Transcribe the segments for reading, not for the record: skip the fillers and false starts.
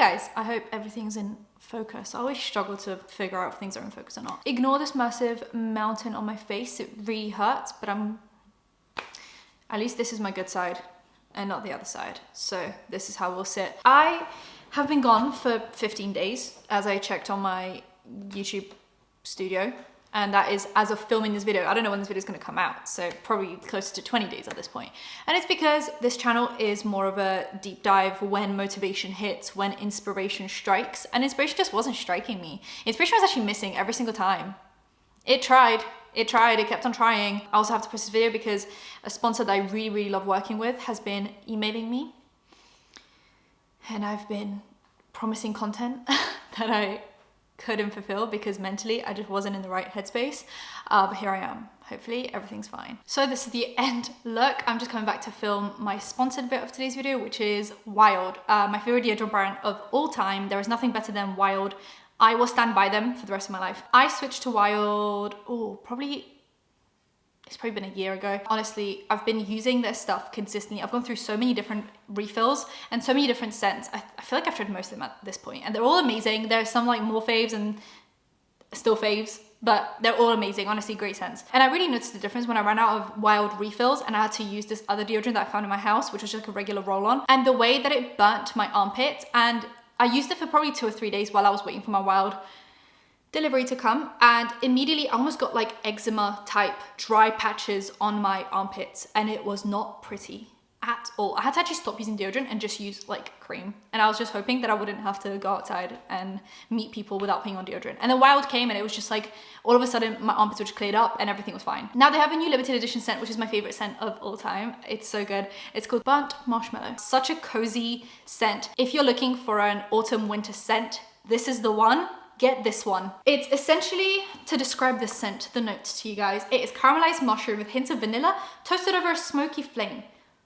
guys, I hope everything's in focus. I always struggle to figure out if things are in focus or not. Ignore this massive mountain on my face. It really hurts, but at least this is my good side and not the other side. So this is how we'll sit. I have been gone for 15 days as I checked on my YouTube studio. And that is as of filming this video. I don't know when this video is going to come out, so probably closer to 20 days at this point. And it's because this channel is more of a deep dive when motivation hits, when inspiration strikes. And inspiration just wasn't striking me. Inspiration was actually missing every single time. It tried, it kept on trying. I also have to post this video because a sponsor that I really, really love working with has been emailing me. And I've been promising content that I couldn't fulfill because mentally I just wasn't in the right headspace, but here I am. Hopefully everything's fine. So this is the end look. I'm just coming back to film my sponsored bit of today's video, which is Wild, my favorite deodorant brand of all time. There is nothing better than Wild. I will stand by them for the rest of my life. I switched to Wild, it's probably been a year ago. Honestly, I've been using this stuff consistently. I've gone through so many different refills and so many different scents. I feel like I've tried most of them at this point, and they're all amazing. There's some like more faves and still faves, but they're all amazing. Honestly, great scents. And I really noticed the difference when I ran out of Wild refills and I had to use this other deodorant that I found in my house, which was just like a regular roll-on. And the way that it burnt my armpits, and I used it for probably 2 or 3 days while I was waiting for my Wild delivery to come, and immediately I almost got like eczema type dry patches on my armpits, and it was not pretty at all. I had to actually stop using deodorant and just use like cream, and I was just hoping that I wouldn't have to go outside and meet people without putting on deodorant. And then Wild came and it was just like all of a sudden my armpits were just cleared up and everything was fine. Now they have a new limited edition scent, which is my favorite scent of all time. It's so good. It's called Burnt Marshmallow. Such a cozy scent. If you're looking for an autumn winter scent, this is the one. Get this one. It's essentially, to describe this scent, the notes to you guys, it is caramelized mushroom with hints of vanilla toasted over a smoky flame.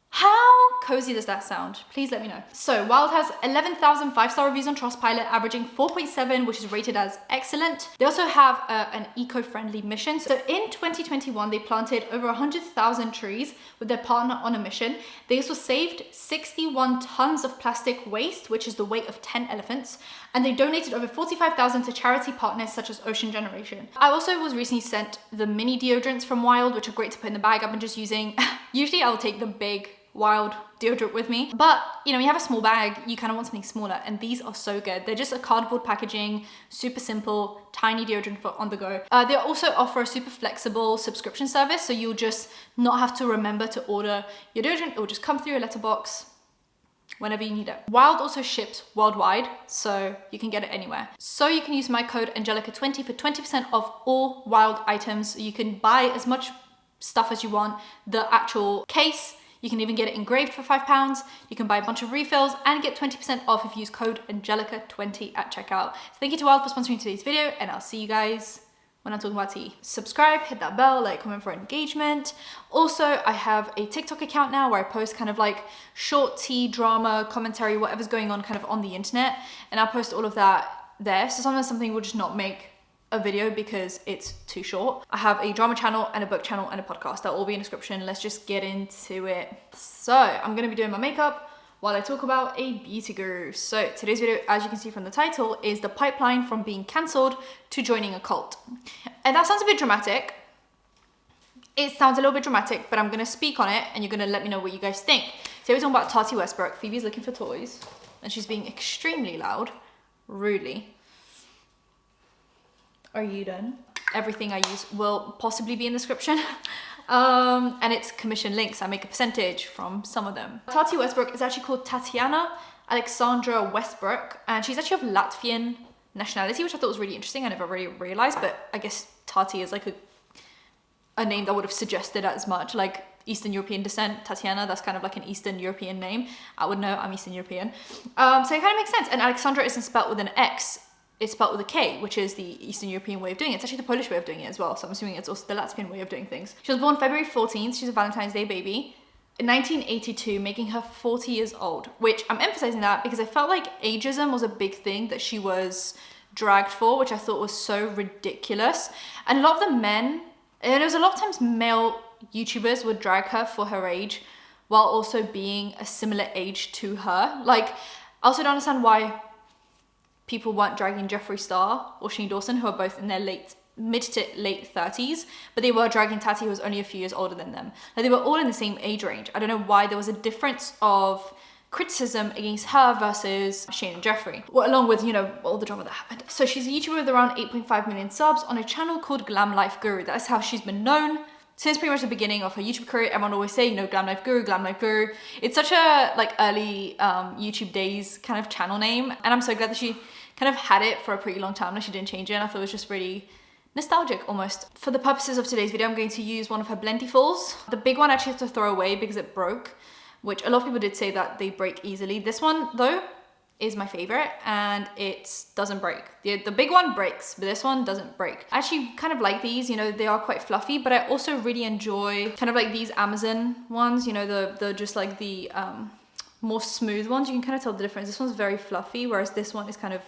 How cozy does that sound? Please let me know. So Wild has 11,000 5-star reviews on Trustpilot, averaging 4.7, which is rated as excellent. They also have an eco-friendly mission. So in 2021, they planted over 100,000 trees with their partner on a mission. They also saved 61 tons of plastic waste, which is the weight of 10 elephants. And they donated over 45,000 to charity partners such as Ocean Generation. I also was recently sent the mini deodorants from Wild, which are great to put in the bag. I've been just using, usually I'll take the big Wild deodorant with me, but you know, you have a small bag, you kind of want something smaller, and these are so good. They're just a cardboard packaging, super simple, tiny deodorant for on the go. They also offer a super flexible subscription service, so you'll just not have to remember to order your deodorant. It will just come through your letterbox whenever you need it. Wild also ships worldwide, so you can get it anywhere. So you can use my code Angelika20 for 20% off all Wild items. You can buy as much stuff as you want. The actual case, you can even get it engraved for £5. You can buy a bunch of refills and get 20% off if you use code Angelika20 at checkout. So thank you to Wild for sponsoring today's video, and I'll see you guys when I'm talking about tea. Subscribe, hit that bell, like, comment for engagement. Also, I have a TikTok account now where I post kind of like short tea, drama, commentary, whatever's going on kind of on the internet. And I'll post all of that there. So sometimes something will just not make a video because it's too short. I have a drama channel and a book channel and a podcast. That'll all be in the description. Let's just get into it. So I'm gonna be doing my makeup while I talk about a beauty guru. So today's video, as you can see from the title, is the pipeline from being cancelled to joining a cult. And that sounds a bit dramatic. It sounds a little bit dramatic, but I'm gonna speak on it and you're gonna let me know what you guys think. So we're talking about Tati Westbrook. Phoebe's looking for toys and she's being extremely loud, rudely. Are you done? Everything I use will possibly be in the description. And it's commission links. I make a percentage from some of them. Tati Westbrook is actually called Tatiana Alexandra Westbrook, and she's actually of Latvian nationality, which I thought was really interesting. I never really realized, but I guess Tati is like a name that would have suggested as much, like Eastern European descent. Tatiana, that's kind of like an Eastern European name. I would know, I'm Eastern European. So it kind of makes sense. And Alexandra isn't spelled with an X. It's spelled with a K, which is the Eastern European way of doing it. It's actually the Polish way of doing it as well, so I'm assuming it's also the Latvian way of doing things. She was born February 14th, she's a Valentine's Day baby, in 1982, making her 40 years old, which I'm emphasizing that because I felt like ageism was a big thing that she was dragged for, which I thought was so ridiculous. And a lot of the men, and there was a lot of times male YouTubers would drag her for her age while also being a similar age to her. Like, I also don't understand why people weren't dragging Jeffree Star or Shane Dawson, who are both in their mid to late 30s, but they were dragging Tati, who was only a few years older than them. Like, they were all in the same age range. I don't know why there was a difference of criticism against her versus Shane and Jeffree, well, along with, you know, all the drama that happened. So she's a YouTuber with around 8.5 million subs on a channel called Glam Life Guru. That's how she's been known since pretty much the beginning of her YouTube career. Everyone always say, you know, Glam Life Guru, Glam Life Guru. It's such a like early YouTube days kind of channel name, and I'm so glad that she kind of had it for a pretty long time, like she didn't change it, and I thought it was just really nostalgic almost. For the purposes of today's video, I'm going to use one of her Blendifuls. The big one I actually had to throw away because it broke, which a lot of people did say that they break easily. This one though is my favorite, and it doesn't break. The big one breaks, but this one doesn't break. I actually kind of like these, you know, they are quite fluffy, but I also really enjoy kind of like these Amazon ones, you know, the just like the more smooth ones. You can kind of tell the difference. This one's very fluffy, whereas this one is kind of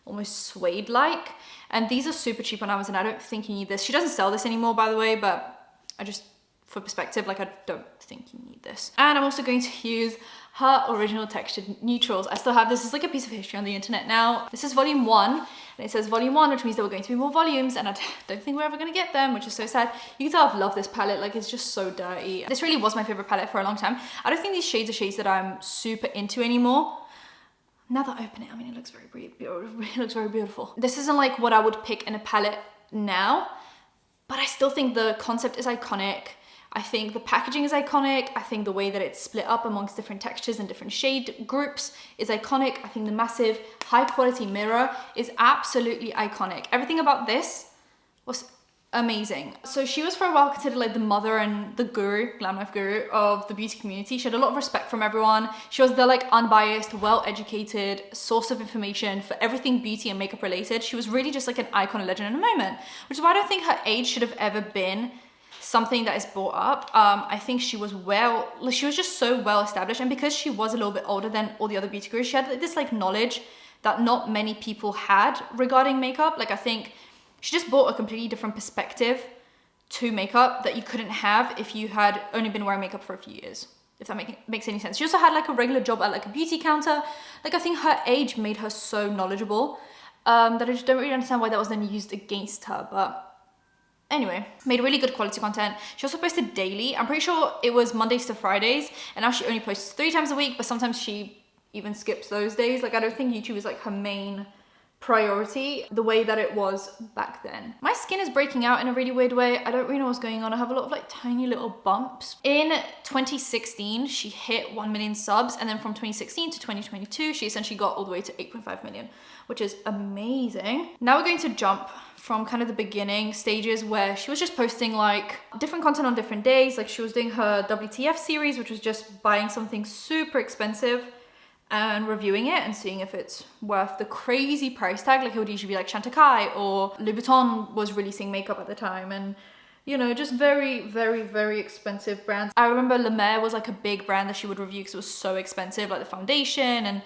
almost suede like, and these are super cheap on Amazon. I don't think you need this. She doesn't sell this anymore, by the way, but I just, for perspective, like I don't think you need this. And I'm also going to use her original textured neutrals. I still have this. Is like a piece of history on the internet now. This is volume 1, and it says volume 1, which means there were going to be more volumes, and I don't think we're ever going to get them, which is so sad. You can tell I've loved this palette. Like, it's just so dirty. This really was my favorite palette for a long time. I don't think these shades are shades that I'm super into anymore. Now that I open it, I mean, it looks very beautiful. It looks very beautiful. This isn't like what I would pick in a palette now, but I still think the concept is iconic. I think the packaging is iconic. I think the way that it's split up amongst different textures and different shade groups is iconic. I think the massive high quality mirror is absolutely iconic. Everything about this was amazing. So she was for a while considered like the mother and the guru, Glam Life Guru of the beauty community. She had a lot of respect from everyone. She was the like unbiased, well-educated source of information for everything beauty and makeup related. She was really just like an icon, a legend in a moment, which is why I don't think her age should have ever been something that is brought up. I think she was just so well established, and because she was a little bit older than all the other beauty gurus, she had this like knowledge that not many people had regarding makeup. Like, I think she just brought a completely different perspective to makeup that you couldn't have if you had only been wearing makeup for a few years, if that makes any sense. She also had like a regular job at like a beauty counter. Like, I think her age made her so knowledgeable that I just don't really understand why that was then used against her. But anyway, made really good quality content. She also posted daily. I'm pretty sure it was Mondays to Fridays, and now she only posts 3 times a week, but sometimes she even skips those days. Like, I don't think YouTube is like her main priority the way that it was back then. My skin is breaking out in a really weird way. I don't really know what's going on. I have a lot of like tiny little bumps. In 2016, she hit 1 million subs, and then from 2016 to 2022, she essentially got all the way to 8.5 million, which is amazing. Now we're going to jump from kind of the beginning stages where she was just posting like different content on different days. Like, she was doing her WTF series, which was just buying something super expensive and reviewing it and seeing if it's worth the crazy price tag. Like, it would usually be like Chantecaille, or Louis Vuitton was releasing makeup at the time, and you know, just very, very, very expensive brands. I remember La Mer was like a big brand that she would review because it was so expensive, like the foundation and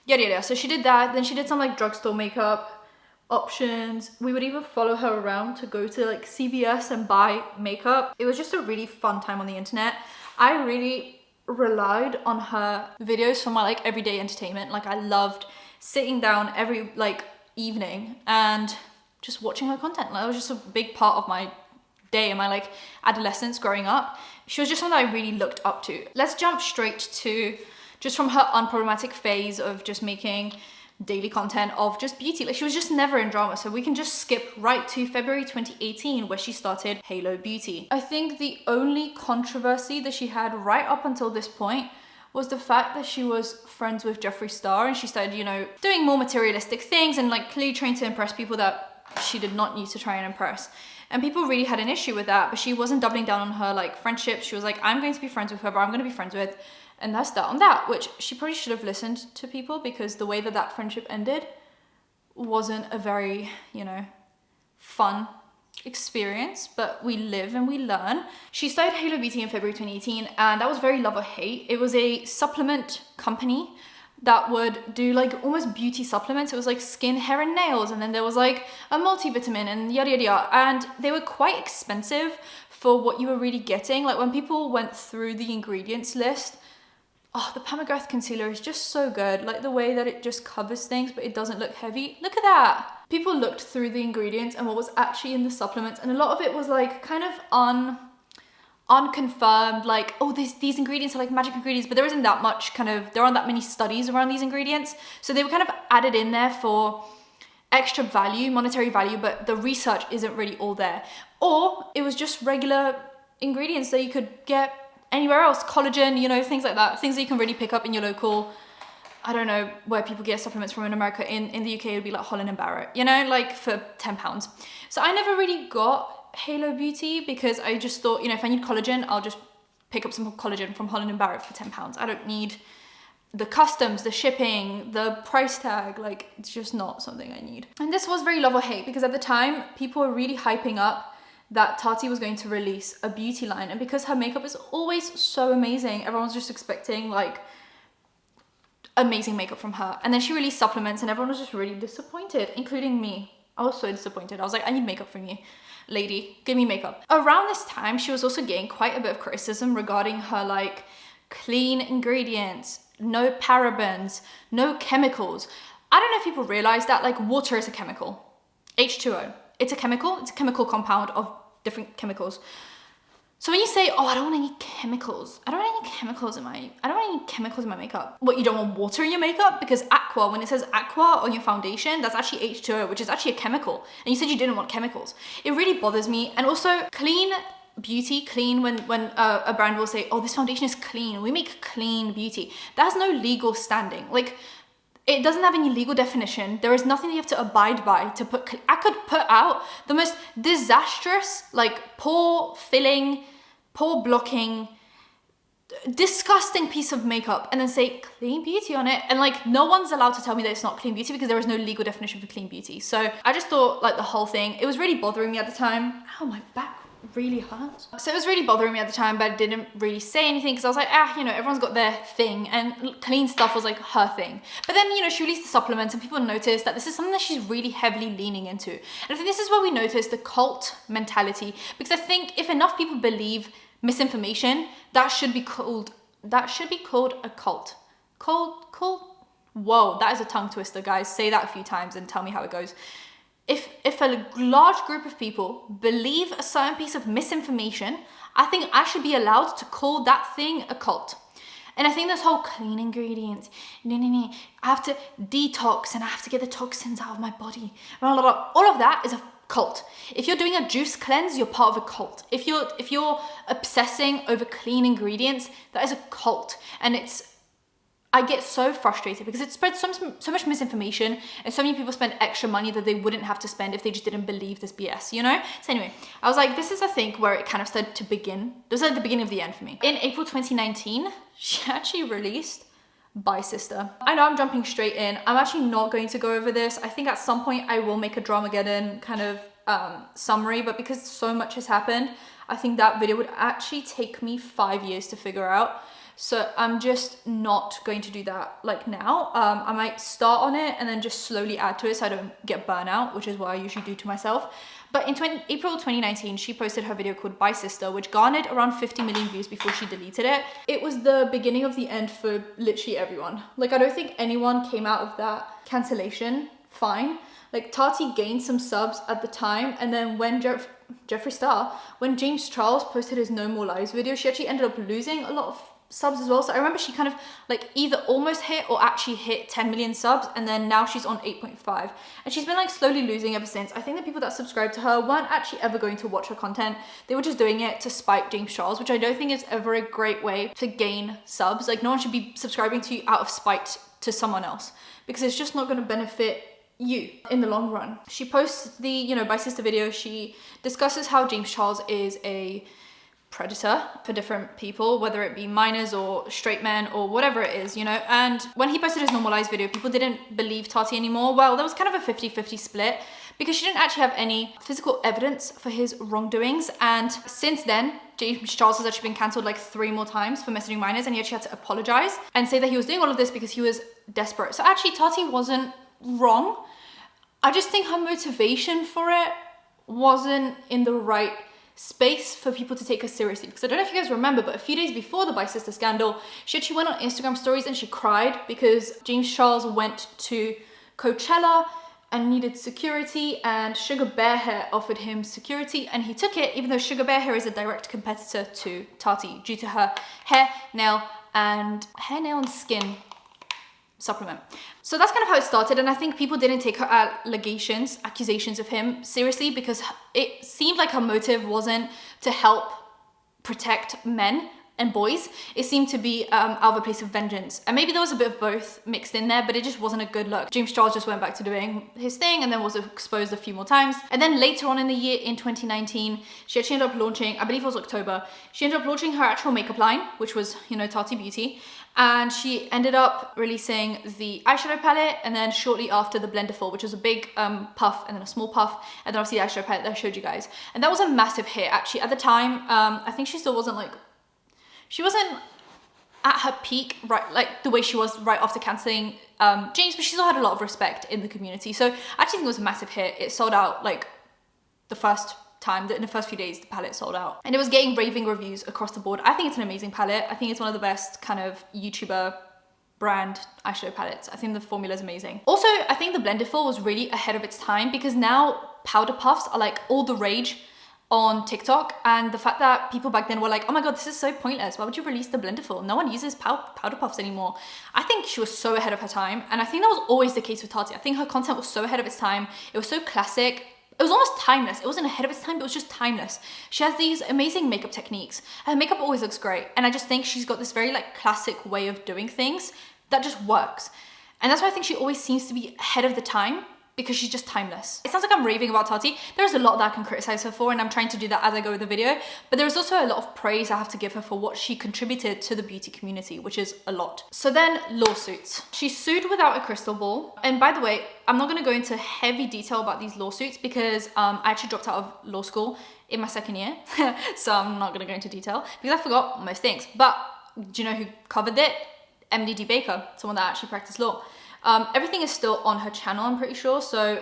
yada yada. So she did that. Then she did some like drugstore makeup options. We would even follow her around to go to like CVS and buy makeup. It was just a really fun time on the internet. I really relied on her videos for my like everyday entertainment. Like, I loved sitting down every like evening and just watching her content. Like, it was just a big part of my day and my like adolescence growing up. She was just someone that I really looked up to. Let's jump straight to just from her unproblematic phase of just making daily content of just beauty. Like, she was just never in drama, so we can just skip right to February 2018 where she started Halo Beauty. I think the only controversy that she had right up until this point was the fact that she was friends with Jeffree Star, and she started, you know, doing more materialistic things and like clearly trying to impress people that she did not need to try and impress. And people really had an issue with that, but she wasn't doubling down on her like friendship. She was like, I'm going to be friends with whoever I'm going to be friends with, and that's that on that, which she probably should have listened to people, because the way that that friendship ended wasn't a very, you know, fun experience, but we live and we learn. She started Halo Beauty in February 2018, and that was very love or hate. It was a supplement company that would do like almost beauty supplements. It was like skin, hair and nails, and then there was like a multivitamin and yada yada yada, and they were quite expensive for what you were really getting. Like, when people went through the ingredients list, Oh, the pomegranate concealer is just so good. Like the way that it just covers things, but it doesn't look heavy. Look at that. People looked through the ingredients and what was actually in the supplements, and a lot of it was like kind of unconfirmed, like, oh, these ingredients are like magic ingredients, but there isn't that much there aren't that many studies around these ingredients. So they were kind of added in there for extra value, monetary value, but the research isn't really all there. Or it was just regular ingredients that you could get anywhere else, collagen, you know, things like that, things that you can really pick up in your local, I don't know where people get supplements from in America. In the UK, it would be like Holland & Barrett, you know, like for £10. So I never really got Halo Beauty because I just thought, you know, if I need collagen, I'll just pick up some collagen from Holland & Barrett for £10. I don't need the customs, the shipping, the price tag, like it's just not something I need. And this was very love or hate because at the time, people were really hyping up that Tati was going to release a beauty line. And because her makeup is always so amazing, everyone's just expecting like amazing makeup from her. And then she released supplements and everyone was just really disappointed, including me. I was so disappointed. I was like, I need makeup from you, lady, give me makeup. Around this time, she was also getting quite a bit of criticism regarding her like clean ingredients, no parabens, no chemicals. I don't know if people realize that like water is a chemical, H2O. It's a chemical compound of different chemicals. So when you say, oh, I don't want any chemicals, I don't want any chemicals in my makeup. What, you don't want water in your makeup? Because aqua, when it says aqua on your foundation, that's actually H2O, which is actually a chemical. And you said you didn't want chemicals. It really bothers me. And also clean beauty, when a brand will say, oh, this foundation is clean, we make clean beauty. That has no legal standing. Like, it doesn't have any legal definition. There is nothing that you have to abide by to put. I could put out the most disastrous, like pore filling, pore blocking, disgusting piece of makeup and then say clean beauty on it. And like no one's allowed to tell me that it's not clean beauty because there is no legal definition for clean beauty. So I just thought like the whole thing, it was really bothering me at the time. Ow, my back really hurt. So it was really bothering me at the time, but I didn't really say anything because I was like, you know, everyone's got their thing and clean stuff was like her thing. But then, you know, she released the supplements and people noticed that this is something that she's really heavily leaning into. And I think this is where we notice the cult mentality, because I think if enough people believe misinformation, that should be called a cult. Cult? Whoa, that is a tongue twister, guys. Say that a few times and tell me how it goes. If a large group of people believe a certain piece of misinformation, I think I should be allowed to call that thing a cult. And I think this whole clean ingredients, I have to detox and I have to get the toxins out of my body, blah, blah, blah. All of that is a cult. If you're doing a juice cleanse, you're part of a cult. If you're obsessing over clean ingredients, that is a cult. And I get so frustrated because it spreads so much misinformation and so many people spend extra money that they wouldn't have to spend if they just didn't believe this BS, you know? So anyway, I was like, this is I think where it kind of started to begin. This is like the beginning of the end for me. In April 2019, she actually released Bye Sister. I know I'm jumping straight in. I'm actually not going to go over this. I think at some point I will make a Dramageddon kind of summary, but because so much has happened, I think that video would actually take me 5 years to figure out. So I'm just not going to do that like now. I might start on it and then just slowly add to it so I don't get burnout, which is what I usually do to myself. But in April 2019, she posted her video called Bye Sister, which garnered around 50 million views before she deleted it. It was the beginning of the end for literally everyone. Like, I don't think anyone came out of that cancellation fine. Like, Tati gained some subs at the time, and then when Jeffree Star, when James Charles posted his No More Lies video, she actually ended up losing a lot of subs as well. So I remember she kind of like either almost hit or actually hit 10 million subs, and then now she's on 8.5, and she's been like slowly losing ever since. I think the people that subscribed to her weren't actually ever going to watch her content. They were just doing it to spite James Charles, which I don't think is ever a great way to gain subs. Like, no one should be subscribing to you out of spite to someone else, because it's just not going to benefit you in the long run. She posts the, you know, Bye Sister video. She discusses how James Charles is a predator for different people, whether it be minors or straight men or whatever it is, you know. And when he posted his normalized video, people didn't believe Tati anymore. Well, there was kind of a 50-50 split because she didn't actually have any physical evidence for his wrongdoings. And since then, James Charles has actually been cancelled like 3 more times for messaging minors, and he actually had to apologize and say that he was doing all of this because he was desperate. So actually Tati wasn't wrong. I just think her motivation for it wasn't in the right space for people to take her seriously. Because I don't know if you guys remember, but a few days before the Bi-Sister scandal, she actually went on Instagram stories and she cried because James Charles went to Coachella and needed security, and Sugar Bear Hair offered him security and he took it, even though Sugar Bear Hair is a direct competitor to Tati due to her hair, nail and skin supplement. So that's kind of how it started, and I think people didn't take her accusations of him seriously because it seemed like her motive wasn't to help protect men and boys. It seemed to be out of a place of vengeance, and maybe there was a bit of both mixed in there, but it just wasn't a good look. James Charles just went back to doing his thing and then was exposed a few more times. And then later on in the year, in 2019, she actually ended up launching, I believe it was October, she ended up launching her actual makeup line, which was, you know, Tati Beauty. And she ended up releasing the eyeshadow palette, and then shortly after the blender full, which was a big puff and then a small puff, and then obviously the eyeshadow palette that I showed you guys. And that was a massive hit actually. At the time, I think she still wasn't like, she wasn't at her peak, right, like the way she was right after cancelling James, but she still had a lot of respect in the community. So I actually think it was a massive hit. It sold out like the first time, in the first few days, the palette sold out. And it was getting raving reviews across the board. I think it's an amazing palette. I think it's one of the best kind of YouTuber brand eyeshadow palettes. I think the formula is amazing. Also, I think the blended full was really ahead of its time because now powder puffs are like all the rage on TikTok, and the fact that people back then were like, oh my god, this is so pointless, why would you release the blender full? No one uses powder puffs anymore. I think she was so ahead of her time, and I think that was always the case with Tati. I think her content was so ahead of its time. It was so classic. It was almost timeless. It wasn't ahead of its time, but it was just timeless. She has these amazing makeup techniques. Her makeup always looks great, and I just think she's got this very like classic way of doing things that just works. And that's why I think she always seems to be ahead of the time, because she's just timeless. It sounds like I'm raving about Tati. There's a lot that I can criticize her for, and I'm trying to do that as I go with the video, but there's also a lot of praise I have to give her for what she contributed to the beauty community, which is a lot. So then, lawsuits. She sued without a crystal ball, and by the way, I'm not gonna go into heavy detail about these lawsuits because I actually dropped out of law school in my second year, so I'm not gonna go into detail because I forgot most things. But do you know who covered it? MDD Baker, someone that actually practiced law. Everything is still on her channel, I'm pretty sure, so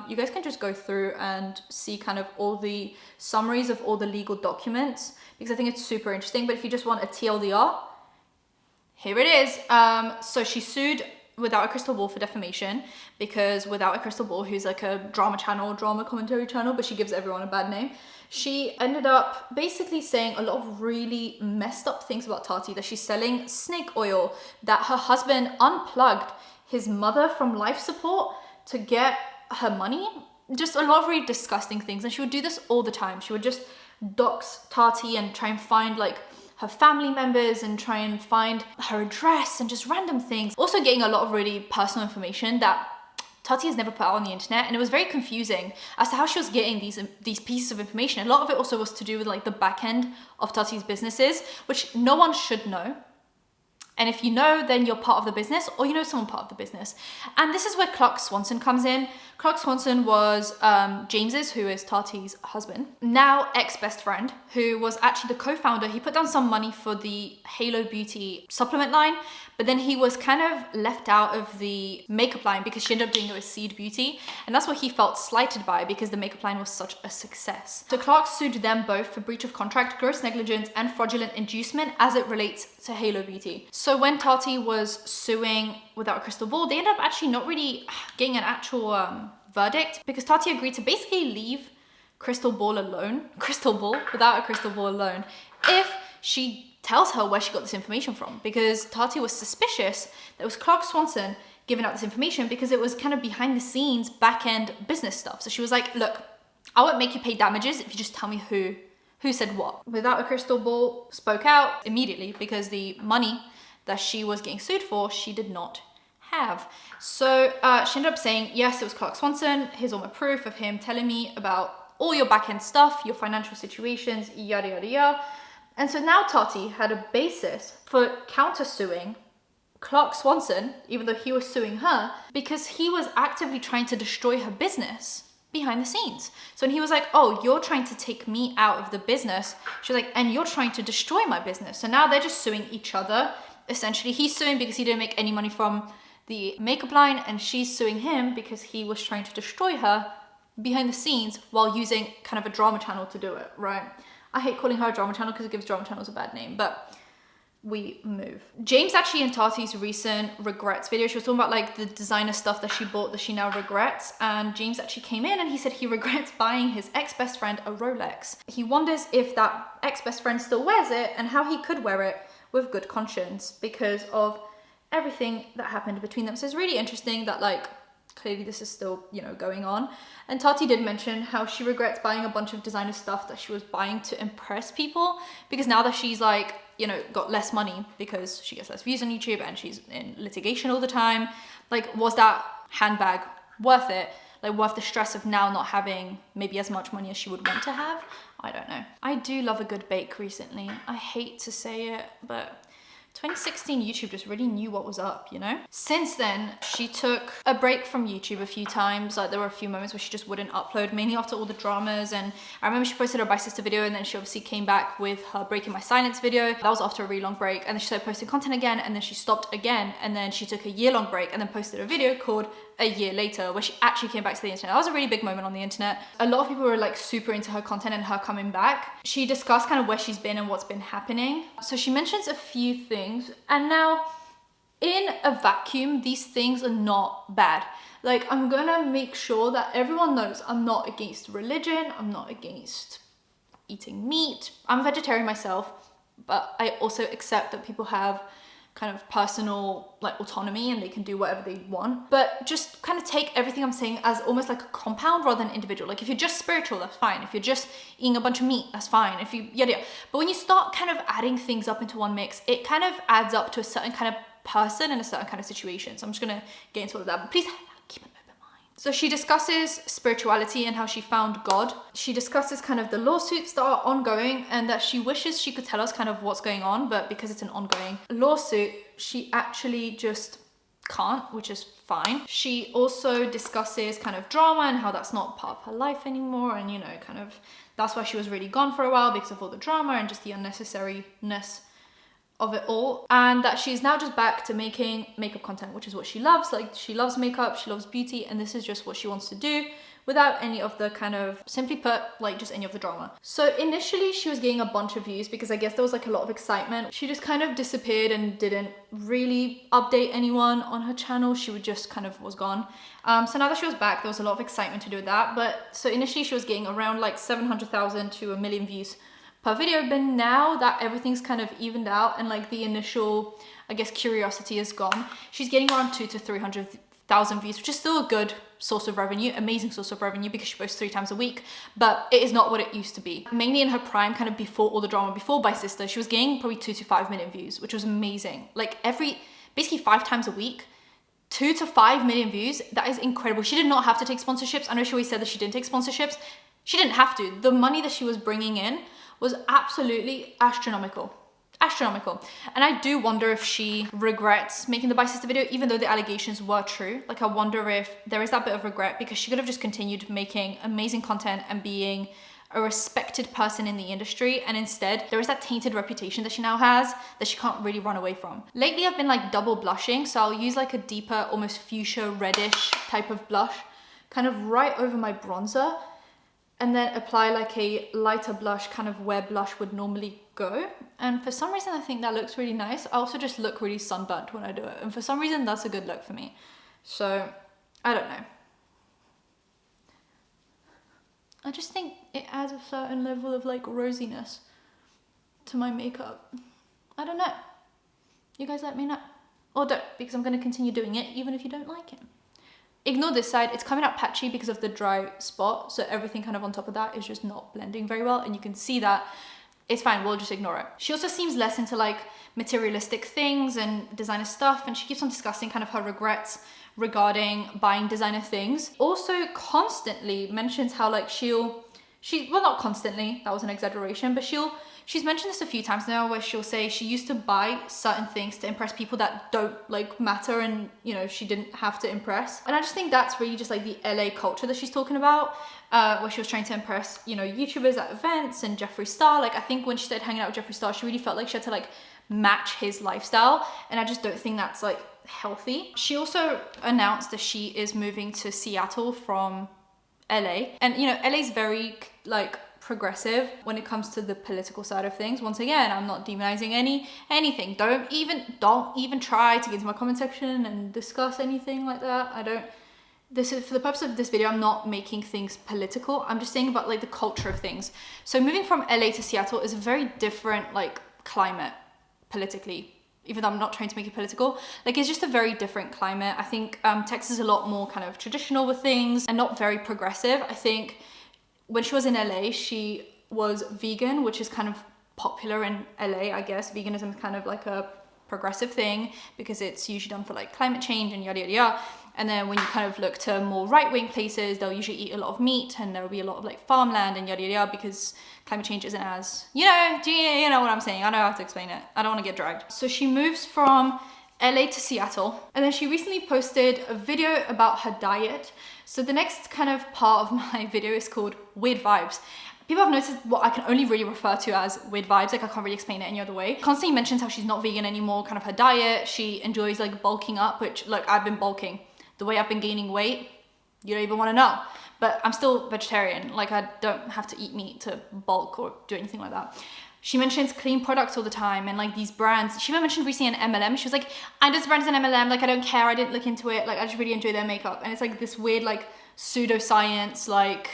you guys can just go through and see kind of all the summaries of all the legal documents, because I think it's super interesting. But if you just want a TLDR, here it is. So she sued Without a Crystal Ball for defamation, because Without a Crystal Ball, who's like a drama commentary channel, but she gives everyone a bad name, she ended up basically saying a lot of really messed up things about Tati, that she's selling snake oil, that her husband unplugged his mother from life support to get her money. Just a lot of really disgusting things. And she would do this all the time. She would just dox Tati and try and find like her family members and try and find her address and just random things. Also getting a lot of really personal information that Tati has never put out on the internet, and it was very confusing as to how she was getting these pieces of information. A lot of it also was to do with like the back end of Tati's businesses, which no one should know. And if you know, then you're part of the business, or you know someone part of the business. And this is where Clark Swanson comes in. Clark Swanson was James's, who is Tati's husband, now ex-best friend, who was actually the co-founder. He put down some money for the Halo Beauty supplement line, but then he was kind of left out of the makeup line because she ended up doing it with Seed Beauty. And that's what he felt slighted by, because the makeup line was such a success. So Clark sued them both for breach of contract, gross negligence, and fraudulent inducement as it relates to Halo Beauty. So when Tati was suing Without a Crystal Ball, they ended up actually not really getting an actual verdict, because Tati agreed to basically leave Crystal Ball alone, Without a Crystal Ball alone, if she tells her where she got this information from, because Tati was suspicious that it was Clark Swanson giving out this information because it was kind of behind the scenes back end business stuff. So she was like, look, I won't make you pay damages if you just tell me who said what. Without a Crystal Ball spoke out immediately because the money that she was getting sued for, she did not have. So she ended up saying, yes, it was Clark Swanson. Here's all my proof of him telling me about all your back end stuff, your financial situations, yada, yada, yada. And so now Tati had a basis for countersuing Clark Swanson, even though he was suing her, because he was actively trying to destroy her business behind the scenes. So when he was like, oh, you're trying to take me out of the business, she was like, and you're trying to destroy my business. So now they're just suing each other. Essentially, he's suing because he didn't make any money from the makeup line, and she's suing him because he was trying to destroy her behind the scenes while using kind of a drama channel to do it, right? I hate calling her a drama channel because it gives drama channels a bad name, but we move. James actually, in Tati's recent regrets video, she was talking about like the designer stuff that she bought that she now regrets, and James actually came in and he said he regrets buying his ex-best friend a Rolex. He wonders if that ex-best friend still wears it and how he could wear it with good conscience because of everything that happened between them. So it's really interesting that like clearly this is still, you know, going on. And Tati did mention how she regrets buying a bunch of designer stuff that she was buying to impress people, because now that she's like, you know, got less money because she gets less views on YouTube and she's in litigation all the time, like, was that handbag worth it? Like, worth the stress of now not having maybe as much money as she would want to have? I don't know. I do love a good bake recently. I hate to say it, but 2016 YouTube just really knew what was up, you know? Since then, she took a break from YouTube a few times. Like, there were a few moments where she just wouldn't upload, mainly after all the dramas. And I remember she posted her Bye Sister video, and then she obviously came back with her Breaking My Silence video. That was after a really long break. And then she started posting content again, and then she stopped again. And then she took a year-long break and then posted a video called A Year Later, where she actually came back to the internet. That was a really big moment on the internet. A lot of people were like super into her content and her coming back. She discussed kind of where she's been and what's been happening. So she mentions a few things, and now in a vacuum, these things are not bad. Like, I'm gonna make sure that everyone knows I'm not against religion, I'm not against eating meat. I'm a vegetarian myself, but I also accept that people have kind of personal like autonomy and they can do whatever they want. But just kind of take everything I'm saying as almost like a compound rather than individual. Like, if you're just spiritual, that's fine. If you're just eating a bunch of meat, that's fine. If you yada yada. But when you start kind of adding things up into one mix, it kind of adds up to a certain kind of person and a certain kind of situation. So I'm just gonna get into all of that, but please keep an open mind. So she discusses spirituality and how she found God. She discusses kind of the lawsuits that are ongoing and that she wishes she could tell us kind of what's going on, but because it's an ongoing lawsuit, she actually just can't, which is fine. She also discusses kind of drama and how that's not part of her life anymore, and, you know, kind of that's why she was really gone for a while, because of all the drama and just the unnecessariness of it all, and that she's now just back to making makeup content, which is what she loves. Like, she loves makeup, she loves beauty, and this is just what she wants to do without any of the kind of, simply put, like, just any of the drama. So initially she was getting a bunch of views because I guess there was like a lot of excitement. She just kind of disappeared and didn't really update anyone on her channel. She would just kind of was gone. So now that she was back, there was a lot of excitement to do with that. But so initially she was getting around like 700,000 to 1 million views per video, but now that everything's kind of evened out and like the initial, I guess, curiosity is gone, she's getting around 200,000 to 300,000 views, which is still a good source of revenue, amazing source of revenue, because she posts 3 times a week, but it is not what it used to be. Mainly in her prime, kind of before all the drama, before Bye Sister, she was getting probably 2 to 5 million views, which was amazing. Like, basically 5 times a week, 2 to 5 million views, that is incredible. She did not have to take sponsorships. I know she always said that she didn't take sponsorships. She didn't have to. The money that she was bringing in was absolutely astronomical. And I do wonder if she regrets making the Bye Sister video, even though the allegations were true. Like, I wonder if there is that bit of regret, because she could have just continued making amazing content and being a respected person in the industry, and instead there is that tainted reputation that she now has that she can't really run away from. Lately I've been like double blushing, so I'll use like a deeper, almost fuchsia reddish type of blush kind of right over my bronzer, and then apply like a lighter blush kind of where blush would normally go. And for some reason I think that looks really nice. I also just look really sunburnt when I do it, and for some reason that's a good look for me. So I don't know. I just think it adds a certain level of like rosiness to my makeup. I don't know. You guys let me know. Or don't, because I'm going to continue doing it even if you don't like it. Ignore this side, it's coming out patchy because of the dry spot, so everything kind of on top of that is just not blending very well, and you can see that. It's fine, we'll just ignore it. She also seems less into like materialistic things and designer stuff, and she keeps on discussing kind of her regrets regarding buying designer things. Also constantly mentions how like well, not constantly, that was an exaggeration, but she's mentioned this a few times now, where she'll say she used to buy certain things to impress people that don't like matter, and, you know, she didn't have to impress. And I just think that's really just like the LA culture that she's talking about, where she was trying to impress, you know, YouTubers at events and Jeffree Star. Like, I think when she started hanging out with Jeffree Star, she really felt like she had to like match his lifestyle, and I just don't think that's like healthy. She also announced that she is moving to Seattle from LA, and, you know, LA's very like progressive when it comes to the political side of things. Once again, I'm not demonizing anything. Don't even try to get into my comment section and discuss anything like that. This is for the purpose of this video. I'm not making things political. I'm just saying about like the culture of things. So moving from LA to Seattle is a very different like climate politically, even though I'm not trying to make it political. Like, it's just a very different climate. I think Texas is a lot more kind of traditional with things and not very progressive. I think when she was in LA, she was vegan, which is kind of popular in LA, I guess. Veganism is kind of like a progressive thing because it's usually done for like climate change and yada yada yada. And then when you kind of look to more right-wing places, they'll usually eat a lot of meat and there'll be a lot of like farmland and yada yada yada because climate change isn't as, you know what I'm saying. I don't know how to explain it. I don't want to get dragged. So she moves from LA to Seattle, and then she recently posted a video about her diet. So the next kind of part of my video is called Weird Vibes. People have noticed what I can only really refer to as weird vibes. Like, I can't really explain it any other way. Constantly mentions how she's not vegan anymore, kind of her diet. She enjoys like bulking up, which look, I've been bulking. The way I've been gaining weight, you don't even want to know. But I'm still vegetarian. Like, I don't have to eat meat to bulk or do anything like that. She mentions clean products all the time and like these brands. She even mentioned recently an MLM. She was like, I know this brand is an MLM. Like, I don't care. I didn't look into it. Like, I just really enjoy their makeup. And it's like this weird like pseudoscience, like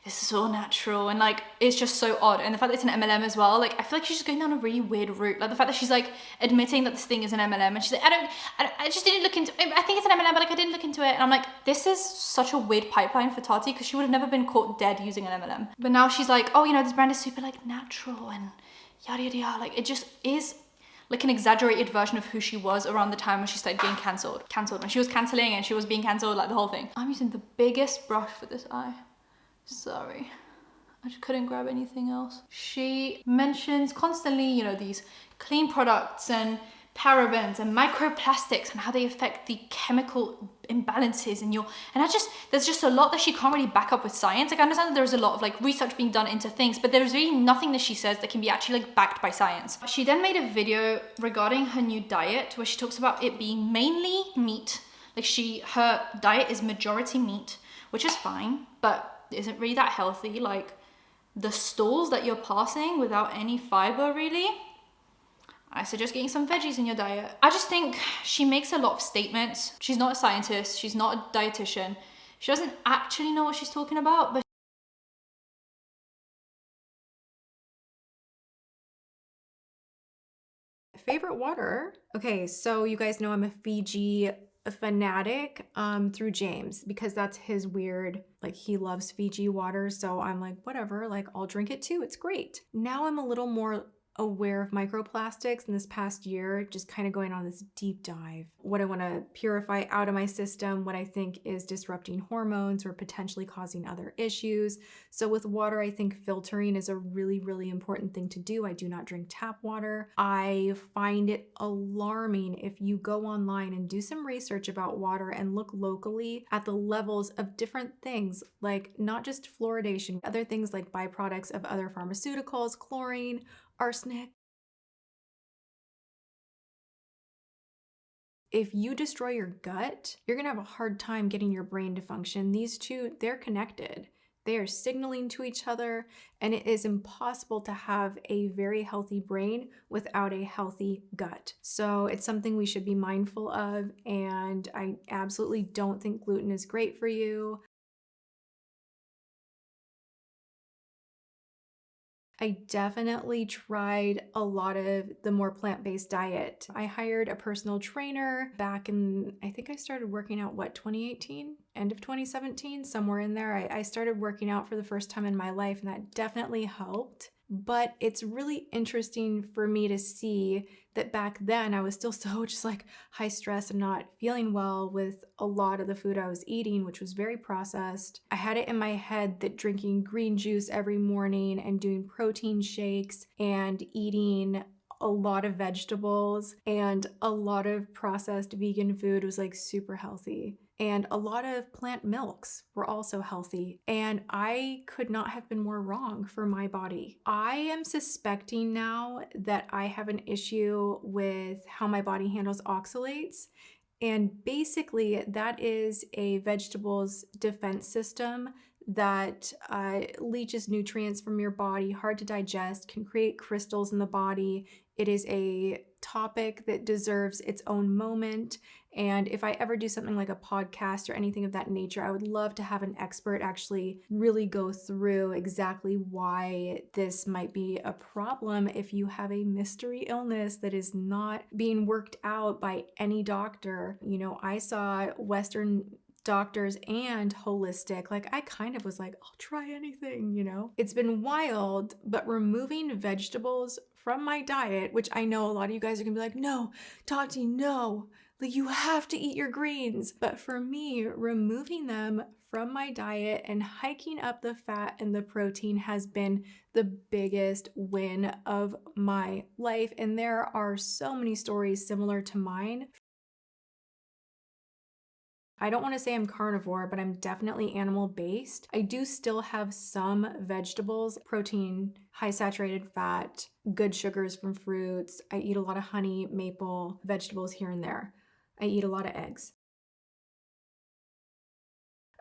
this is all natural, and like it's just so odd. And the fact that it's an MLM as well, like I feel like she's just going down a really weird route. Like the fact that she's like admitting that this thing is an MLM, and she's like, I just didn't look into it. I think it's an MLM, but like I didn't look into it. And I'm like, this is such a weird pipeline for Tati, because she would have never been caught dead using an MLM. But now she's like, oh, you know, this brand is super like natural and yada yada yada. Like, it just is like an exaggerated version of who she was around the time when she started getting cancelled. When she was cancelling and she was being cancelled, like the whole thing. I'm using the biggest brush for this eye. Sorry, I just couldn't grab anything else. She mentions constantly, you know, these clean products and parabens and microplastics and how they affect the chemical imbalances in your, and there's just a lot that she can't really back up with science. Like, I understand that there's a lot of like research being done into things, but there's really nothing that she says that can be actually like backed by science. She then made a video regarding her new diet where she talks about it being mainly meat. Like, her diet is majority meat, which is fine, but isn't really that healthy. Like, the stools that you're passing without any fiber, really, I suggest getting some veggies in your diet. I just think she makes a lot of statements. She's not a scientist, she's not a dietitian, she doesn't actually know what she's talking about, but favorite water. Okay, so you guys know I'm a Fiji fanatic through James, because that's his weird, like, he loves Fiji water, so I'm like, whatever, like, I'll drink it too, it's great. Now I'm a little more aware of microplastics in this past year, just kind of going on this deep dive. What I want to purify out of my system, what I think is disrupting hormones or potentially causing other issues. So with water, I think filtering is a really, really important thing to do. I do not drink tap water. I find it alarming if you go online and do some research about water and look locally at the levels of different things, like not just fluoridation, other things like byproducts of other pharmaceuticals, chlorine, arsenic. If you destroy your gut, you're gonna have a hard time getting your brain to function. These two, they're connected. They are signaling to each other, and it is impossible to have a very healthy brain without a healthy gut. So it's something we should be mindful of, and I absolutely don't think gluten is great for you. I definitely tried a lot of the more plant-based diet. I hired a personal trainer back in, I think I started working out, 2018? End of 2017, somewhere in there. I started working out for the first time in my life, and that definitely helped. But it's really interesting for me to see that back then I was still so just like high stress and not feeling well with a lot of the food I was eating, which was very processed. I had it in my head that drinking green juice every morning and doing protein shakes and eating a lot of vegetables and a lot of processed vegan food was like super healthy. And a lot of plant milks were also healthy. And I could not have been more wrong for my body. I am suspecting now that I have an issue with how my body handles oxalates. And basically, that is a vegetable's defense system that leaches nutrients from your body, hard to digest, can create crystals in the body. It is a topic that deserves its own moment. And if I ever do something like a podcast or anything of that nature, I would love to have an expert actually really go through exactly why this might be a problem if you have a mystery illness that is not being worked out by any doctor. You know, I saw Western doctors and holistic. Like, I kind of was like, I'll try anything, you know? It's been wild, but removing vegetables from my diet, which I know a lot of you guys are gonna be like, no, Tati, no. Like, you have to eat your greens. But for me, removing them from my diet and hiking up the fat and the protein has been the biggest win of my life. And there are so many stories similar to mine. I don't want to say I'm carnivore, but I'm definitely animal based. I do still have some vegetables, protein, high saturated fat, good sugars from fruits. I eat a lot of honey, maple, vegetables here and there. I eat a lot of eggs.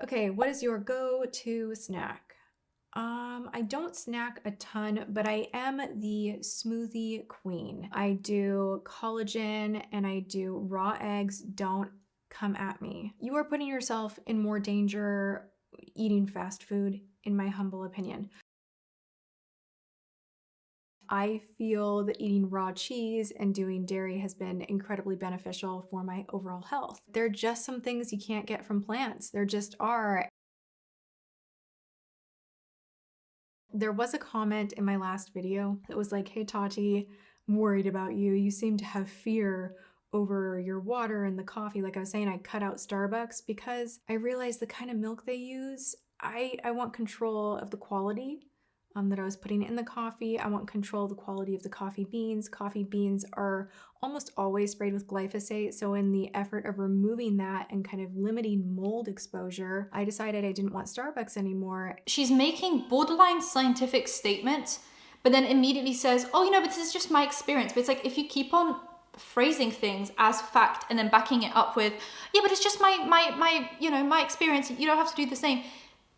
Okay, what is your go-to snack? I don't snack a ton, but I am the smoothie queen. I do collagen and I do raw eggs. Don't come at me. You are putting yourself in more danger eating fast food, in my humble opinion. I feel that eating raw cheese and doing dairy has been incredibly beneficial for my overall health. There are just some things you can't get from plants. There just are. There was a comment in my last video that was like, hey Tati, I'm worried about you. You seem to have fear over your water and the coffee. Like I was saying, I cut out Starbucks because I realized the kind of milk they use, I want control of the quality that I was putting in the coffee. I want control of the quality of the coffee beans. Coffee beans are almost always sprayed with glyphosate. So in the effort of removing that and kind of limiting mold exposure, I decided I didn't want Starbucks anymore. She's making borderline scientific statements, but then immediately says, oh, you know, but this is just my experience. But it's like, if you keep on phrasing things as fact and then backing it up with, yeah, but it's just my experience, you don't have to do the same.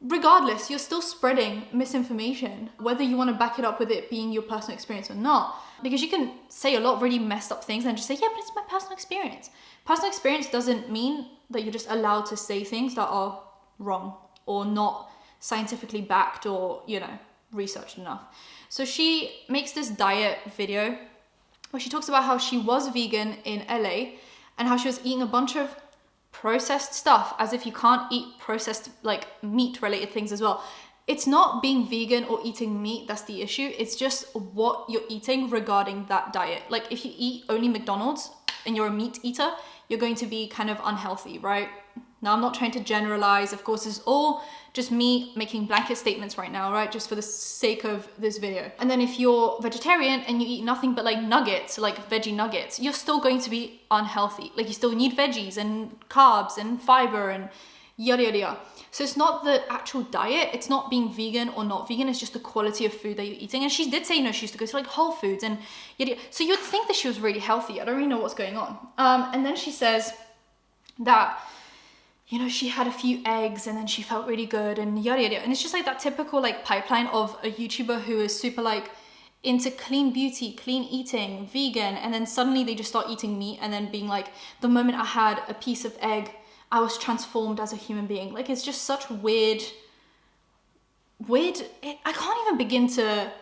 Regardless, you're still spreading misinformation, whether you want to back it up with it being your personal experience or not. Because you can say a lot of really messed up things and just say, yeah, but it's my personal experience. Personal experience doesn't mean that you're just allowed to say things that are wrong or not scientifically backed or, you know, researched enough. So she makes this diet video where she talks about how she was vegan in LA and how she was eating a bunch of processed stuff, as if you can't eat processed like meat related things as well. It's not being vegan or eating meat that's the issue. It's just what you're eating regarding that diet. Like if you eat only McDonald's and you're a meat eater, you're going to be kind of unhealthy, right? Now, I'm not trying to generalize. Of course, it's all just me making blanket statements right now, right? Just for the sake of this video. And then if you're vegetarian and you eat nothing but like nuggets, like veggie nuggets, you're still going to be unhealthy. Like you still need veggies and carbs and fiber and yada, yada, yada. So it's not the actual diet. It's not being vegan or not vegan. It's just the quality of food that you're eating. And she did say, you know, she used to go to like Whole Foods and yada, yada. So you'd think that she was really healthy. I don't really know what's going on. And then she says that, you know, she had a few eggs and then she felt really good and yada, yada. And it's just like that typical like pipeline of a YouTuber who is super like into clean beauty, clean eating, vegan. And then suddenly they just start eating meat and then being like, the moment I had a piece of egg, I was transformed as a human being. Like, it's just such weird, I can't even begin to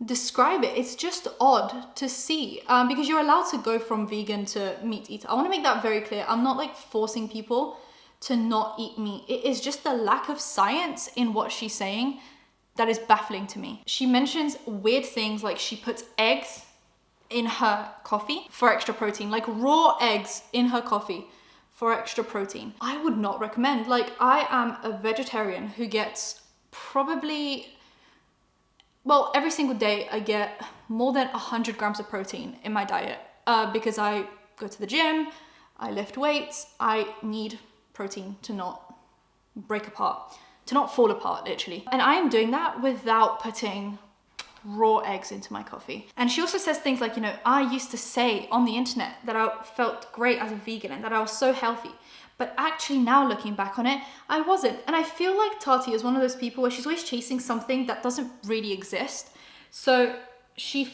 describe it. It's just odd to see because you're allowed to go from vegan to meat eater. I want to make that very clear. I'm not like forcing people to not eat meat. It is just the lack of science in what she's saying that is baffling to me. She mentions weird things like she puts eggs in her coffee for extra protein, like raw eggs in her coffee for extra protein. I would not recommend. Like, I am a vegetarian who gets probably, well, every single day I get more than 100 grams of protein in my diet because I go to the gym, I lift weights, I need protein to not break apart, to not fall apart, literally. And I am doing that without putting raw eggs into my coffee. And she also says things like, you know, I used to say on the internet that I felt great as a vegan and that I was so healthy. But actually now looking back on it, I wasn't. And I feel like Tati is one of those people where she's always chasing something that doesn't really exist. So she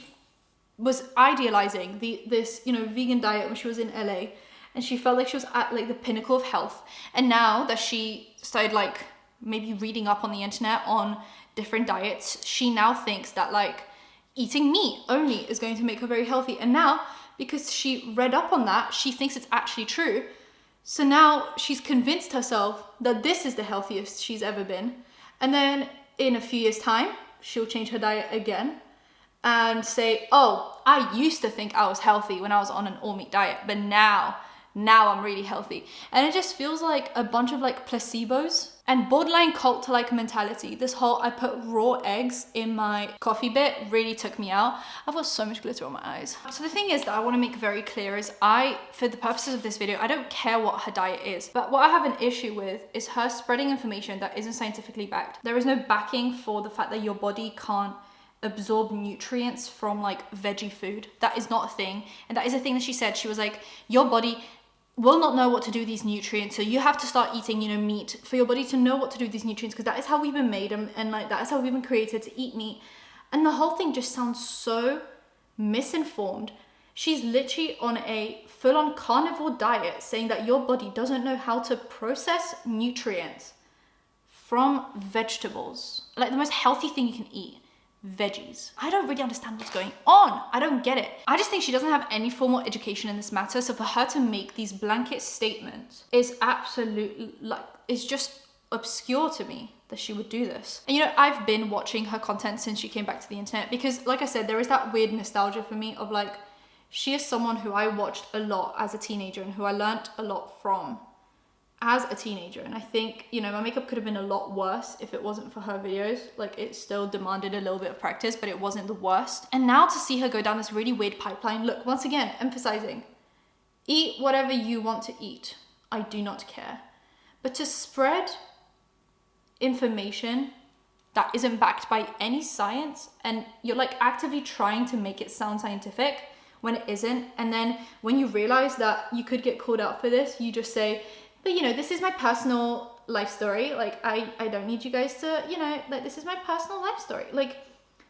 was idealizing this, you know, vegan diet when she was in LA. And she felt like she was at like the pinnacle of health. And now that she started like maybe reading up on the internet on different diets, she now thinks that like eating meat only is going to make her very healthy. And now, because she read up on that, she thinks it's actually true. So now she's convinced herself that this is the healthiest she's ever been. And then in a few years' time, she'll change her diet again and say, oh, I used to think I was healthy when I was on an all meat diet, but now I'm really healthy. And it just feels like a bunch of like placebos and borderline cult to like mentality. This whole I put raw eggs in my coffee bit really took me out. I've got so much glitter on my eyes. So the thing is that I want to make very clear is for the purposes of this video, I don't care what her diet is, but what I have an issue with is her spreading information that isn't scientifically backed. There is no backing for the fact that your body can't absorb nutrients from like veggie food. That is not a thing. And that is a thing that she said. She was like, your body will not know what to do with these nutrients, so you have to start eating, you know, meat for your body to know what to do with these nutrients, because that is how we've been made, and like that is how we've been created to eat meat. And the whole thing just sounds so misinformed. She's literally on a full-on carnivore diet saying that your body doesn't know how to process nutrients from vegetables, like the most healthy thing you can eat. Veggies. I don't really understand what's going on. I don't get it. I just think she doesn't have any formal education in this matter. So for her to make these blanket statements is absolutely like, it's just obscure to me that she would do this. And you know, I've been watching her content since she came back to the internet because like I said, there is that weird nostalgia for me of like, she is someone who I watched a lot as a teenager and who I learned a lot from as a teenager. And I think, you know, my makeup could have been a lot worse if it wasn't for her videos. Like it still demanded a little bit of practice, but it wasn't the worst. And now to see her go down this really weird pipeline, look, once again, emphasizing, eat whatever you want to eat. I do not care. But to spread information that isn't backed by any science, and you're like actively trying to make it sound scientific when it isn't. And then when you realize that you could get called out for this, you just say, but you know, this is my personal life story. Like I don't need you guys to, you know, like this is my personal life story. Like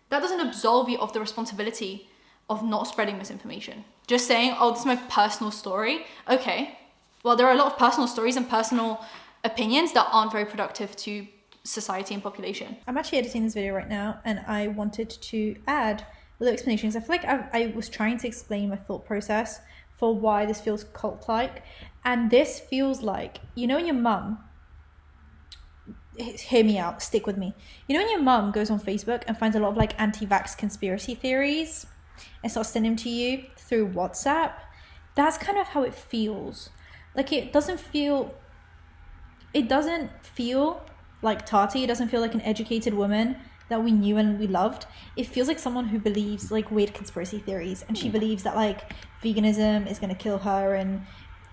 that doesn't absolve you of the responsibility of not spreading misinformation. Just saying, oh, this is my personal story. Okay. Well, there are a lot of personal stories and personal opinions that aren't very productive to society and population. I'm actually editing this video right now and I wanted to add little explanations. I feel like I was trying to explain my thought process for why this feels cult-like. And this feels like, you know, when your mum, hear me out, stick with me. You know when your mum goes on Facebook and finds a lot of like anti-vax conspiracy theories and starts sending them to you through WhatsApp? That's kind of how it feels. Like it doesn't feel like Tati. It doesn't feel like an educated woman that we knew and we loved. It feels like someone who believes like weird conspiracy theories, and she believes that like veganism is going to kill her and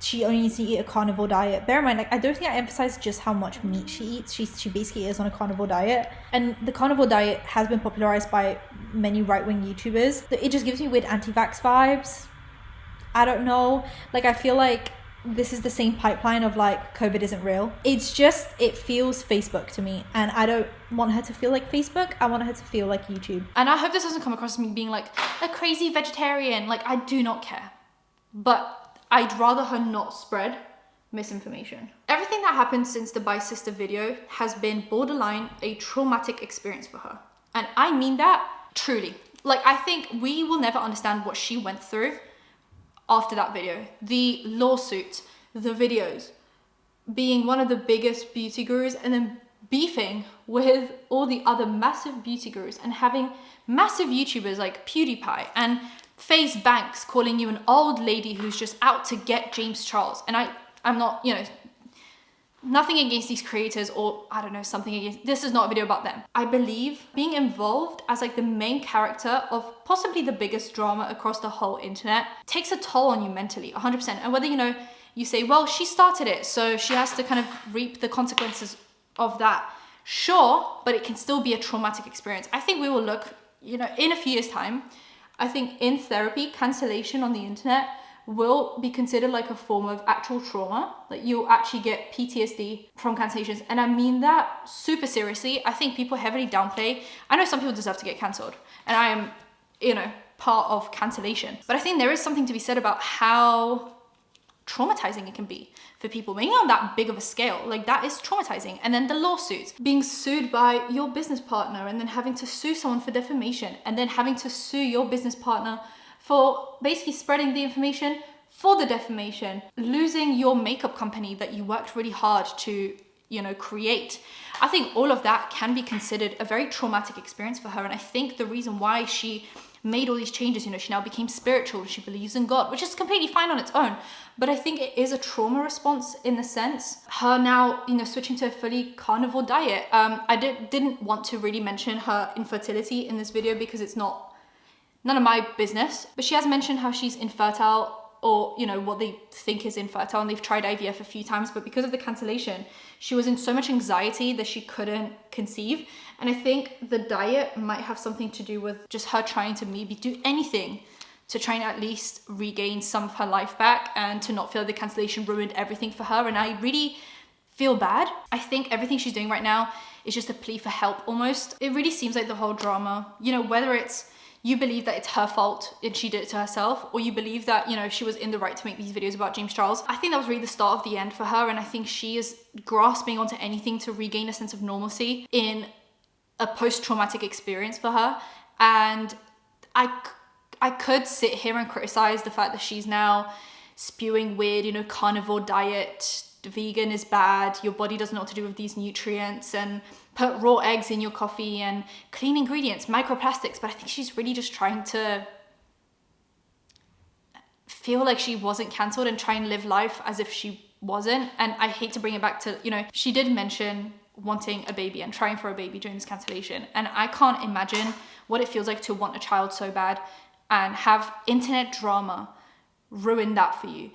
she only needs to eat a carnivore diet. Bear in mind, like I don't think I emphasized just how much meat she eats. She basically is on a carnivore diet, and the carnivore diet has been popularized by many right-wing YouTubers. It just gives me weird anti-vax vibes. I don't know. Like I feel like this is the same pipeline of like COVID isn't real. It's just, it feels Facebook to me, and I don't want her to feel like Facebook. I want her to feel like YouTube. And I hope this doesn't come across as me being like a crazy vegetarian. Like I do not care, but I'd rather her not spread misinformation. Everything that happened since the Bye Sister video has been borderline a traumatic experience for her. And I mean that truly. Like I think we will never understand what she went through after that video. The lawsuit, the videos, being one of the biggest beauty gurus and then beefing with all the other massive beauty gurus and having massive YouTubers like PewDiePie and FaZe Banks calling you an old lady who's just out to get James Charles. And I'm not, you know, nothing against these creators, or I don't know, something against, this is not a video about them. I believe being involved as like the main character of possibly the biggest drama across the whole internet takes a toll on you mentally, 100%. And whether, you know, you say, well, she started it, so she has to kind of reap the consequences of that. Sure, but it can still be a traumatic experience. I think we will look, in a few years' time, I think in therapy, cancellation on the internet will be considered like a form of actual trauma. Like you'll actually get PTSD from cancellations. And I mean that super seriously. I think people heavily downplay. I know some people deserve to get cancelled, and I am, part of cancellation. But I think there is something to be said about how traumatizing it can be for people, maybe on that big of a scale. Like that is traumatizing. And then the lawsuits, being sued by your business partner, and then having to sue someone for defamation, and then having to sue your business partner for basically spreading the information for the defamation, losing your makeup company that you worked really hard to, create. I think all of that can be considered a very traumatic experience for her. And I think the reason why she made all these changes, she now became spiritual, she believes in God, which is completely fine on its own. But I think it is a trauma response in the sense, her now, switching to a fully carnivore diet. I didn't want to really mention her infertility in this video because it's none of my business, but she has mentioned how she's infertile, or what they think is infertile, and they've tried IVF a few times, but because of the cancellation, she was in so much anxiety that she couldn't conceive. And I think the diet might have something to do with just her trying to maybe do anything to try and at least regain some of her life back, and to not feel the cancellation ruined everything for her. And I really feel bad. I think everything she's doing right now is just a plea for help almost. It really seems like the whole drama, whether it's you believe that it's her fault and she did it to herself, or you believe that, she was in the right to make these videos about James Charles. I think that was really the start of the end for her. And I think she is grasping onto anything to regain a sense of normalcy in a post-traumatic experience for her. And I could sit here and criticize the fact that she's now spewing weird, carnivore diet, vegan is bad, your body doesn't know what to do with these nutrients, and put raw eggs in your coffee, and clean ingredients, microplastics. But I think she's really just trying to feel like she wasn't cancelled and try and live life as if she wasn't. And I hate to bring it back to, she did mention wanting a baby and trying for a baby during this cancellation. And I can't imagine what it feels like to want a child so bad and have internet drama ruin that for you.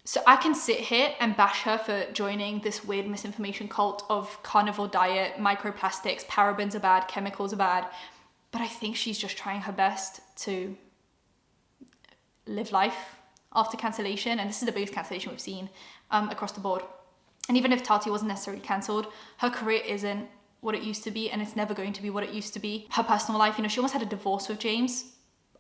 So I can sit here and bash her for joining this weird misinformation cult of carnivore diet, microplastics, parabens are bad, chemicals are bad. But I think she's just trying her best to live life after cancellation. And this is the biggest cancellation we've seen across the board. And even if Tati wasn't necessarily cancelled, her career isn't what it used to be, and it's never going to be what it used to be. Her personal life, she almost had a divorce with James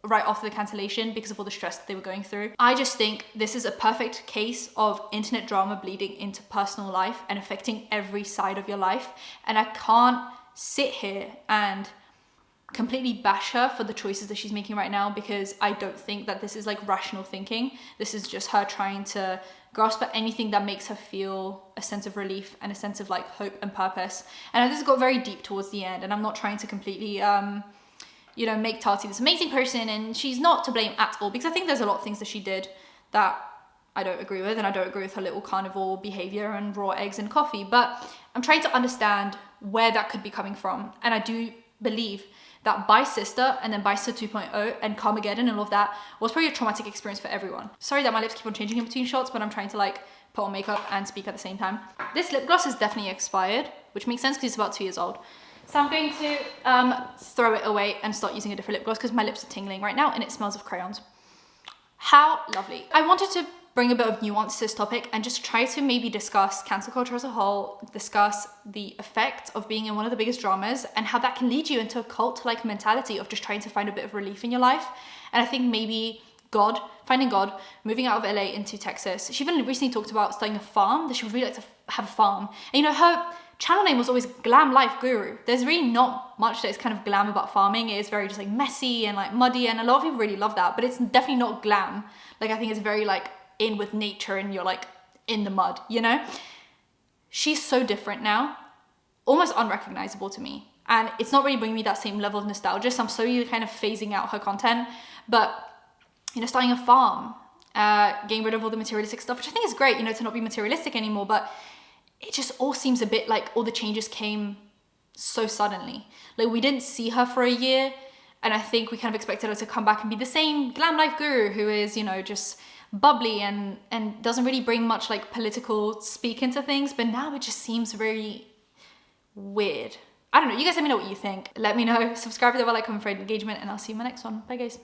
right after the cancellation because of all the stress that they were going through. I just think this is a perfect case of internet drama bleeding into personal life and affecting every side of your life. And I can't sit here and completely bash her for the choices that she's making right now, because I don't think that this is like rational thinking. This is just her trying to grasp at anything that makes her feel a sense of relief and a sense of like hope and purpose. And this got very deep towards the end, and I'm not trying to completely make Tati this amazing person, and she's not to blame at all, because I think there's a lot of things that she did that I don't agree with, and I don't agree with her little carnivore behavior and raw eggs and coffee, but I'm trying to understand where that could be coming from. And I do believe that Bye Sister and then Bye Sister 2.0 and Carmageddon and all of that was probably a traumatic experience for everyone. Sorry that my lips keep on changing in between shots, but I'm trying to like put on makeup and speak at the same time. This lip gloss is definitely expired, which makes sense because it's about 2 years old. So I'm going to throw it away and start using a different lip gloss because my lips are tingling right now and it smells of crayons. How lovely. I wanted to bring a bit of nuance to this topic and just try to maybe discuss cancel culture as a whole, discuss the effect of being in one of the biggest dramas and how that can lead you into a cult-like mentality of just trying to find a bit of relief in your life. And I think maybe finding God, moving out of LA into Texas. She even recently talked about starting a farm, that she would really like to have a farm. And her channel name was always Glam Life Guru. There's really not much that is kind of glam about farming. It is very just like messy and like muddy, and a lot of people really love that, but it's definitely not glam. Like I think it's very like in with nature and you're like in the mud, She's so different now, almost unrecognizable to me. And it's not really bringing me that same level of nostalgia, so I'm slowly kind of phasing out her content. But, starting a farm, getting rid of all the materialistic stuff, which I think is great, to not be materialistic anymore, but it just all seems a bit like all the changes came so suddenly. Like we didn't see her for a year, and I think we kind of expected her to come back and be the same Glam Life Guru who is, just bubbly and doesn't really bring much like political speak into things. But now it just seems very weird. I don't know, you guys let me know what you think. Let me know. Subscribe to the bell, like, comment for engagement, and I'll see you in my next one. Bye guys.